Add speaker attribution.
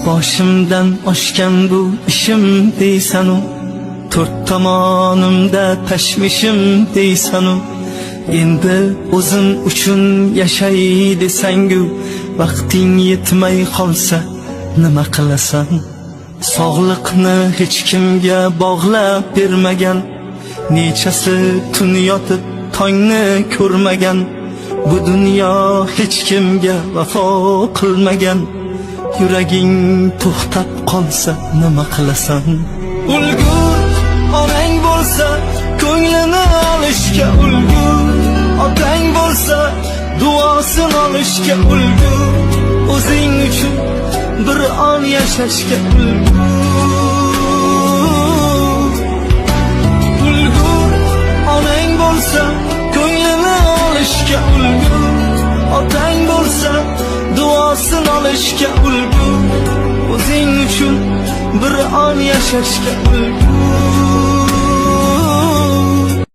Speaker 1: Boshimdan oshgan bu ishim deysanu, to'rt tomonimda tashvishim deysanu, endi o'zim uchun yashay desangu, vaqting yetmay qolsa nima qilasan? Sog'liqni hech kimga bog'lab bermagan, nechasi tun yotib tongni ko'rmagan, bu dunyo hech kimga vafo qilmagan. Yuraging to'xtab qolsa nima qilasan? Ulgur onang bo'lsa, ko'nglini olishga ulgur, otang bo'lsa, duosini olishga ulgur, o'zing uchun bir on yashashga ulgur, onang bo'lsa, ko'nglini olishga ulgur, otang bo'lsa, duosini olishga ulgur, o'zing uchun bir on yashashga ulgur.